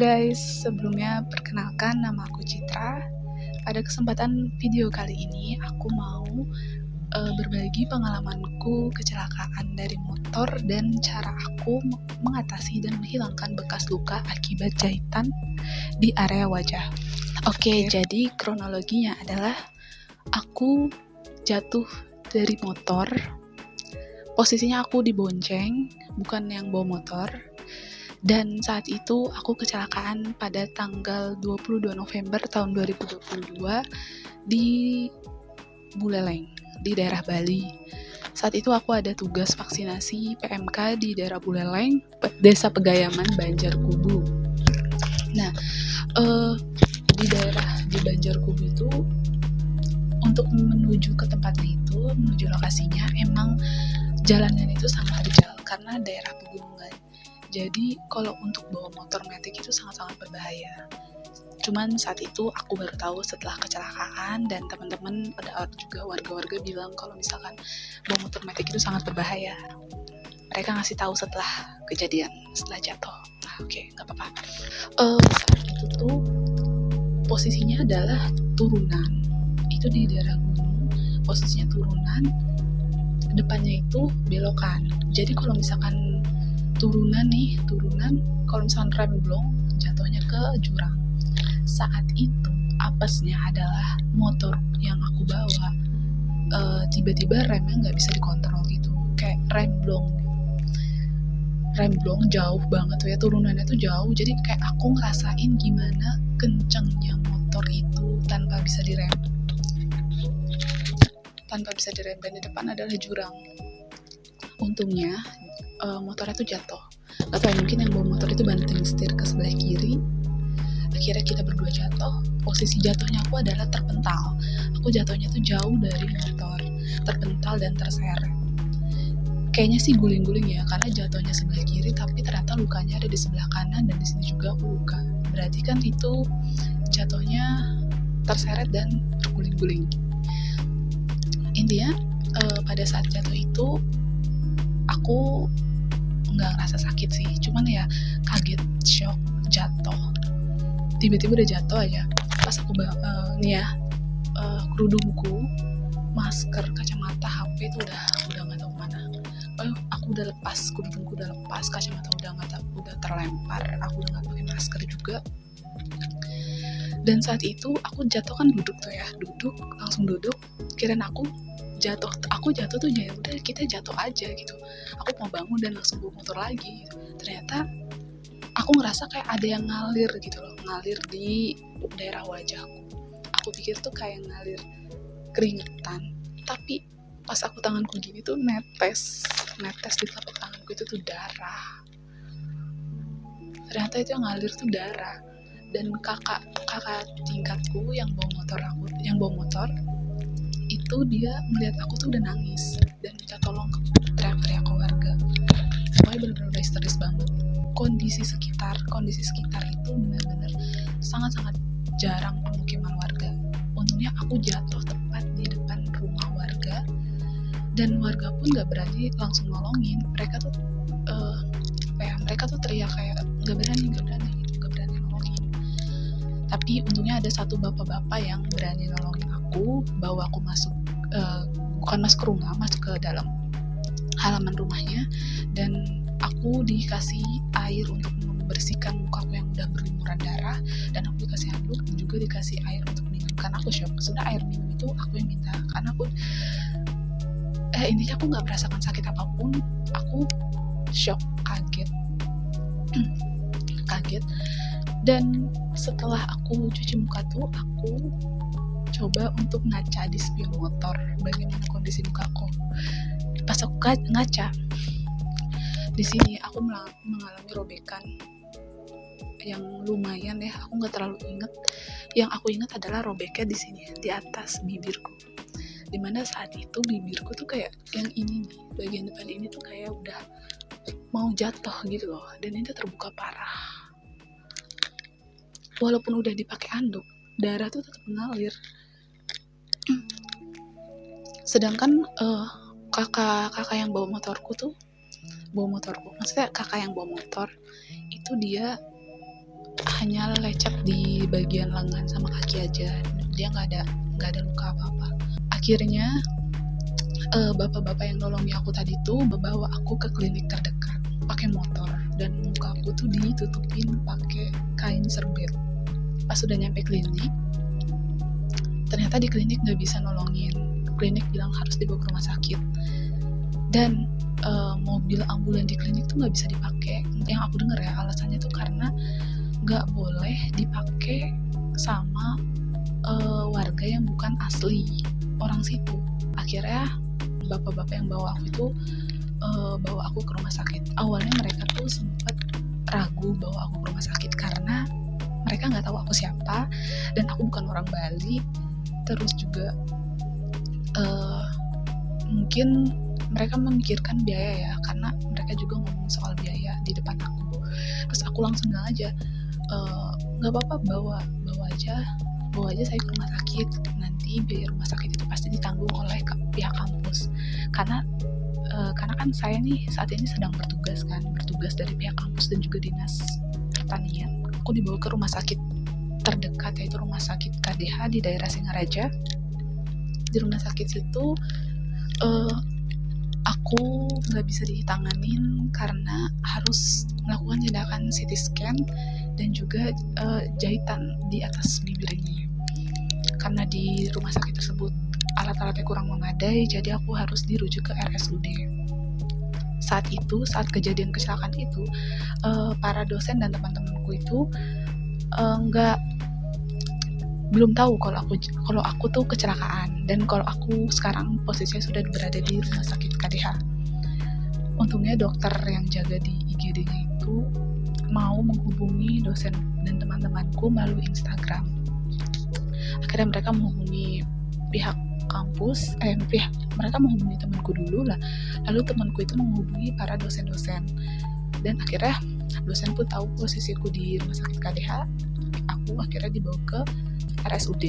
guys, sebelumnya perkenalkan nama aku Citra. Pada kesempatan video kali ini aku mau berbagi pengalamanku kecelakaan dari motor dan cara aku mengatasi dan menghilangkan bekas luka akibat jahitan di area wajah. Oke, jadi kronologinya adalah aku jatuh dari motor. Posisinya aku dibonceng, bukan yang bawa motor. Dan saat itu aku kecelakaan pada tanggal 22 November tahun 2022 di Buleleng, di daerah Bali. Saat itu aku ada tugas vaksinasi PMK di daerah Buleleng, Desa Pegayaman, Banjarkubu. Nah, di Banjarkubu itu, untuk menuju ke tempatnya itu, menuju lokasinya, emang jalannya itu sangat terjal karena daerah pegunungan. Jadi kalau untuk bawa motor matic itu sangat-sangat berbahaya. Cuman saat itu aku baru tahu setelah kecelakaan, dan teman-teman ada juga warga-warga bilang kalau misalkan bawa motor matic itu sangat berbahaya. Mereka ngasih tahu setelah kejadian, setelah jatuh. Nah, oke, nggak apa-apa. Saat itu tuh posisinya adalah turunan. Itu di daerah gunung, posisinya turunan. Depannya itu belokan. Jadi kalau misalkan turunan, kalau misalkan remblong, jatuhnya ke jurang. Saat itu apesnya adalah motor yang aku bawa tiba-tiba remnya nggak bisa dikontrol gitu, kayak remblong jauh banget tuh ya, turunannya tuh jauh. Jadi kayak aku ngerasain gimana kencengnya motor itu tanpa bisa direm, dan di depan adalah jurang. Untungnya motornya tuh jatuh. Gak tau, mungkin yang bawa motor itu banting setir ke sebelah kiri. Akhirnya kita berdua jatuh. Posisi jatuhnya aku adalah terpental. Aku jatuhnya tuh jauh dari motor, terpental dan terseret. Kayaknya sih guling-guling ya, karena jatuhnya sebelah kiri, tapi ternyata lukanya ada di sebelah kanan, dan di sini juga aku luka. Berarti kan itu jatuhnya terseret dan terguling-guling. Intinya pada saat jatuh itu aku nggak ngerasa sakit sih, cuman ya kaget, shock, jatuh. Tiba-tiba udah jatuh aja. Pas aku kerudungku, masker, kacamata, HP itu udah nggak tahu mana. Aku udah lepas, kerudungku udah lepas, kacamata udah terlempar, aku udah nggak pakai masker juga. Dan saat itu aku jatuh kan langsung duduk. Kirain aku jatuh tuh ya udah kita jatuh aja gitu. Aku mau bangun dan langsung bawa motor lagi gitu. Ternyata aku ngerasa kayak ada yang ngalir gitu loh, ngalir di daerah wajahku. Aku pikir tuh kayak ngalir keringetan, tapi pas aku tanganku gini tuh netes di telapak tanganku itu tuh darah. Ternyata itu yang ngalir tuh darah. Dan kakak tingkatku yang bawa motor itu, dia melihat aku tuh udah nangis dan minta tolong, teriak-teriak ke warga. Pokoknya benar-benar histeris banget. Kondisi sekitar itu benar-benar sangat-sangat jarang pemukiman warga. Untungnya aku jatuh tepat di depan rumah warga, dan warga pun nggak berani langsung nolongin. Mereka tuh teriak kayak nggak berani nolongin. Tapi untungnya ada satu bapak-bapak yang berani nolongin aku, bawa aku masuk, bukan masuk ke rumah, masuk ke dalam halaman rumahnya, dan aku dikasih air untuk membersihkan mukaku yang udah berlumuran darah, dan aku dikasih handuk, dan juga dikasih air untuk minum. Karena aku shock, sebenarnya air minum itu aku yang minta, karena aku intinya aku nggak merasakan sakit apapun. Aku shock, kaget. Dan setelah aku cuci muka tuh, aku coba untuk ngaca di spion motor bagaimana kondisi mukaku. Pas aku ngaca, di sini aku mengalami robekan yang lumayan ya. Aku nggak terlalu ingat. Yang aku ingat adalah robeknya di sini, di atas bibirku. Dimana saat itu bibirku tuh kayak yang ini nih, bagian depan ini tuh kayak udah mau jatuh gitu loh, dan itu terbuka parah. Walaupun udah dipakai anduk, darah tuh tetap mengalir. Sedangkan kakak yang bawa motorku, maksudnya kakak yang bawa motor itu, dia hanya lecet di bagian lengan sama kaki aja, dia nggak ada luka apa-apa. Akhirnya bapak-bapak yang nolongi aku tadi tuh membawa aku ke klinik terdekat pakai motor, dan muka aku tuh ditutupin pakai kain serbet. Pas udah nyampe klinik, ternyata di klinik nggak bisa nolongin. Klinik bilang harus dibawa ke rumah sakit, dan mobil ambulan di klinik tuh nggak bisa dipakai. Yang aku dengar ya, alasannya tuh karena nggak boleh dipakai sama warga yang bukan asli orang situ. Akhirnya bapak-bapak yang bawa aku itu bawa aku ke rumah sakit. Awalnya mereka tuh sempat ragu bawa aku ke rumah sakit karena mereka nggak tahu aku siapa dan aku bukan orang Bali. Terus juga mungkin mereka memikirkan biaya ya, karena mereka juga ngomong soal biaya di depan aku. Terus aku langsung bilang aja, nggak apa-apa, bawa aja saya ke rumah sakit. Nanti biaya rumah sakit itu pasti ditanggung oleh pihak kampus. Karena kan saya nih saat ini sedang bertugas dari pihak kampus dan juga dinas pertanian. Aku dibawa ke rumah sakit terdekat, yaitu rumah sakit KDH di daerah Singaraja. Di rumah sakit situ aku nggak bisa ditanganin karena harus melakukan tindakan CT scan dan juga jahitan di atas bibirnya. Karena di rumah sakit tersebut alat-alatnya kurang memadai, jadi aku harus dirujuk ke RSUD. Saat kejadian kecelakaan itu, para dosen dan teman-temanku itu belum tahu kalau aku tuh kecelakaan, dan kalau aku sekarang posisinya sudah berada di rumah sakit KDH. Untungnya dokter yang jaga di IGD-nya itu mau menghubungi dosen dan teman-temanku melalui Instagram. Akhirnya mereka menghubungi pihak kampus, mereka menghubungi temanku dulu lah, lalu temanku itu menghubungi para dosen-dosen, dan akhirnya dosen pun tahu posisiku di rumah sakit KDH. Aku akhirnya dibawa ke RSUD.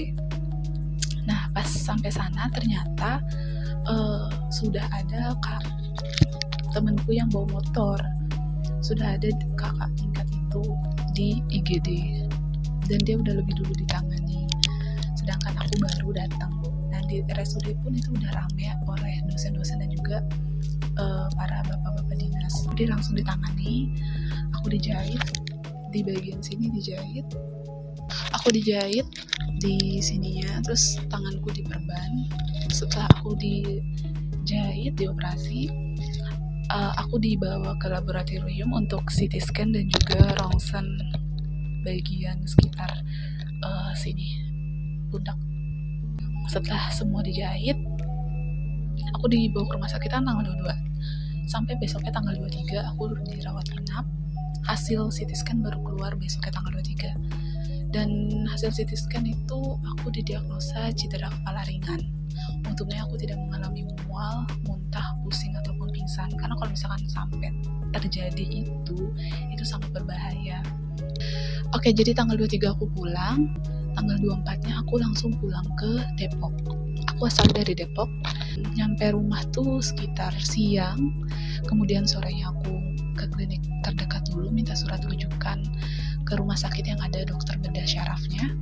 Nah, pas sampai sana ternyata sudah ada temanku yang bawa motor, sudah ada kakak tingkat itu di IGD, dan dia udah lebih dulu ditangani, sedangkan aku baru datang. Nah, di RSUD pun itu udah rame oleh dosen-dosen dan juga para bapak-bapak dinas. Dia langsung ditangani, aku dijahit di bagian sini, aku dijahit di sininya, terus tanganku diperban. Setelah aku dijahit, dioperasi, aku dibawa ke laboratorium untuk CT scan dan juga rongsen bagian sekitar sini, pundak. Setelah semua dijahit, aku dibawa ke rumah sakit tanggal 22. Sampai besoknya tanggal 23 aku dirawat inap. Hasil CT scan baru keluar besoknya tanggal 23. Dan hasil CT scan itu aku didiagnosa cedera kepala ringan. Untungnya aku tidak mengalami mual, muntah, pusing ataupun pingsan, karena kalau misalkan sampai terjadi itu sangat berbahaya. Oke, jadi tanggal 23 aku pulang, tanggal 24-nya aku langsung pulang ke Depok. Aku asal dari Depok, nyampe rumah tuh sekitar siang, kemudian sorenya aku ke klinik terdekat dulu, minta surat rujukan ke rumah sakit yang ada dokter bedah syarafnya,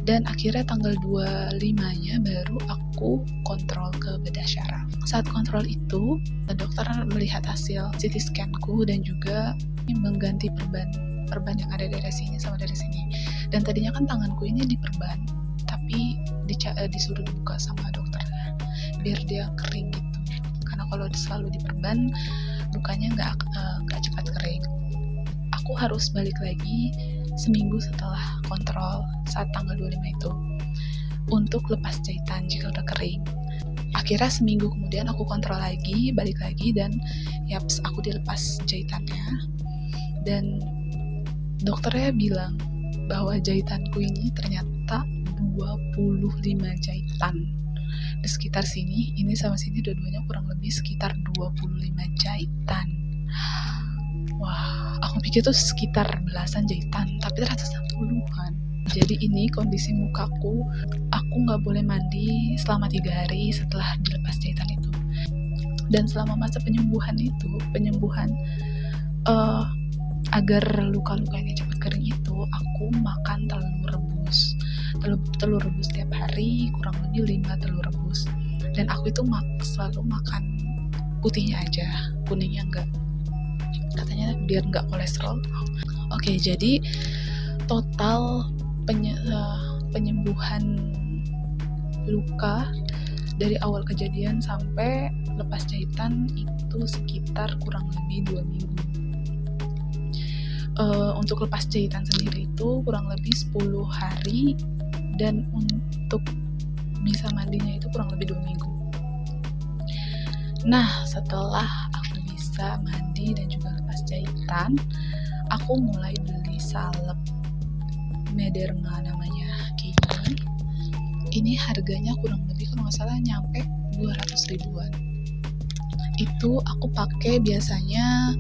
dan akhirnya tanggal 25-nya baru aku kontrol ke bedah syaraf. Saat kontrol itu, dokter melihat hasil CT scan-ku dan juga mengganti perban yang ada dari sini sama dari sini. Dan tadinya kan tanganku ini diperban, tapi disuruh dibuka sama dokternya biar dia kering gitu. Karena kalau selalu diperban, lukanya nggak cepat kering. Aku harus balik lagi seminggu setelah kontrol saat tanggal 25 itu untuk lepas jahitan jika udah kering. Akhirnya seminggu kemudian aku kontrol lagi, balik lagi, dan aku dilepas jahitannya. Dan dokternya bilang bahwa jahitanku ini ternyata 25 jahitan. Di sekitar sini, ini sama sini dua-duanya kurang lebih sekitar 25 jahitan. Wah, aku pikir tuh sekitar belasan jahitan, tapi ternyata puluhan. Jadi ini kondisi mukaku, aku nggak boleh mandi selama 3 hari setelah dilepas jahitan itu. Dan selama masa penyembuhan agar luka-luka ini cepat kering itu aku makan telur rebus tiap hari, kurang lebih 5 telur rebus. Dan aku itu selalu makan putihnya aja, kuningnya enggak, katanya biar enggak kolesterol. Oke, jadi total penyembuhan luka dari awal kejadian sampai lepas jahitan itu sekitar kurang lebih 2 minggu. Untuk lepas jahitan sendiri itu kurang lebih 10 hari, dan untuk bisa mandinya itu kurang lebih 2 minggu. Nah, setelah aku bisa mandi dan juga lepas jahitan, aku mulai beli salep Mederma namanya kayak gini. Ini harganya kurang lebih kalau nggak salah nyampe 200 ribuan. Itu aku pakai biasanya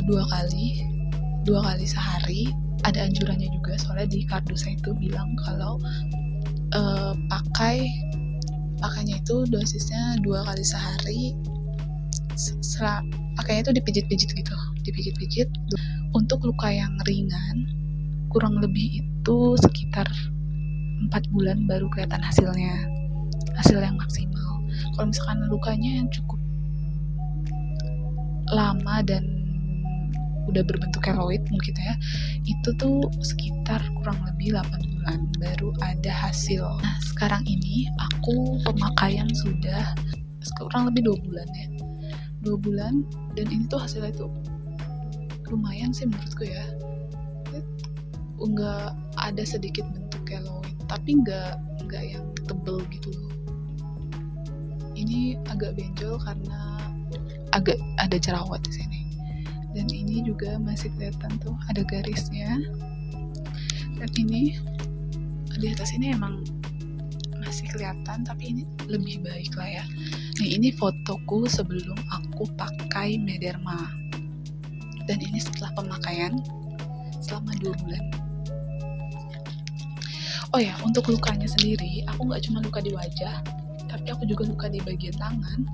2 kali sehari. Ada anjurannya juga, soalnya di kardusnya itu bilang kalau pakainya itu dosisnya 2 kali sehari. Pakainya itu dipijit-pijit. Untuk luka yang ringan kurang lebih itu sekitar 4 bulan baru kelihatan hasil yang maksimal. Kalau misalkan lukanya yang cukup lama dan udah berbentuk keloid mungkin ya, itu tuh sekitar kurang lebih 8 bulan baru ada hasil. Nah, sekarang ini aku pemakaian sudah kurang lebih 2 bulan ya. 2 bulan, dan ini tuh hasilnya tuh lumayan sih menurutku ya. Enggak, ada sedikit bentuk keloid, tapi enggak yang tebel gitu loh. Ini agak benjol karena agak ada jerawat di sini. Dan ini juga masih kelihatan tuh ada garisnya. Dan ini di atas ini emang masih kelihatan, tapi ini lebih baik lah ya. Nih, ini fotoku sebelum aku pakai Mederma. Dan ini setelah pemakaian selama 2 bulan. Oh ya, untuk lukanya sendiri, aku nggak cuma luka di wajah, tapi aku juga luka di bagian tangan.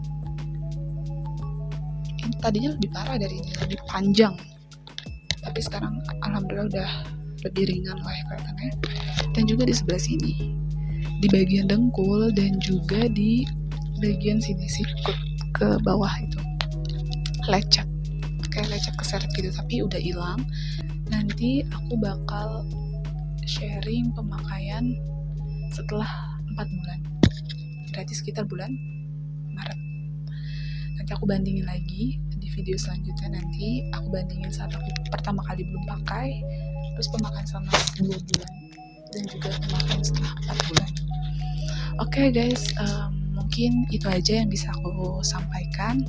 Ini tadinya lebih parah dari ini, lebih panjang. Tapi sekarang alhamdulillah udah lebih ringan lah ya kelihatannya. Dan juga di sebelah sini, di bagian dengkul dan juga di bagian sini sikut ke bawah itu lecet, kayak lecet keseret gitu, tapi udah hilang. Nanti aku bakal sharing pemakaian setelah 4 bulan, berarti sekitar bulan Maret. Nanti aku bandingin lagi di video selanjutnya. Nanti aku bandingin saat aku pertama kali belum pakai, terus pemakaian selama 2 bulan, dan juga pemakaian setelah 4 bulan. Oke guys, mungkin itu aja yang bisa aku sampaikan,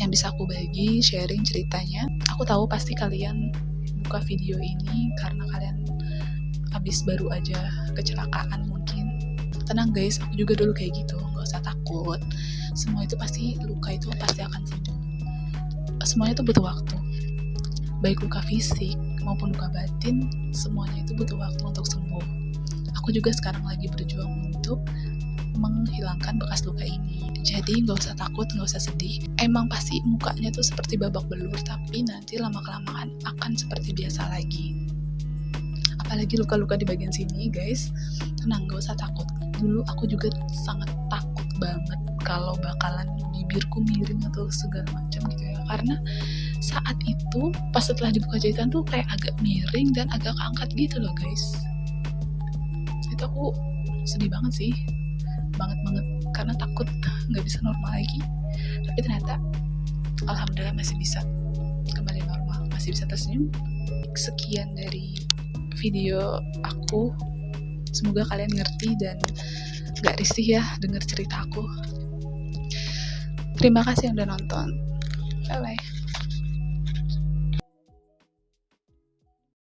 yang bisa aku bagi, sharing ceritanya. Aku tahu pasti kalian buka video ini karena kalian habis baru aja kecelakaan mungkin. Tenang guys, aku juga dulu kayak gitu, gak usah takut. Semua itu pasti, luka itu pasti akan sembuh. Semuanya itu butuh waktu, baik luka fisik maupun luka batin, semuanya itu butuh waktu untuk sembuh. Aku juga sekarang lagi berjuang untuk menghilangkan bekas luka ini. Jadi gak usah takut, gak usah sedih. Emang pasti mukanya tuh seperti babak belur, tapi nanti lama-kelamaan akan seperti biasa lagi. Apalagi luka-luka di bagian sini guys, tenang, gak usah takut. Dulu aku juga sangat takut banget kalau bakalan bibirku miring atau segala macam gitu ya, karena saat itu pas setelah dibuka jahitan tuh kayak agak miring dan agak keangkat gitu loh guys. Itu aku sedih banget sih, banget karena takut gak bisa normal lagi. Tapi ternyata alhamdulillah masih bisa kembali normal, masih bisa tersenyum. Sekian dari video aku, semoga kalian ngerti dan gak risih ya denger cerita aku. Terima kasih yang udah nonton. Bye bye.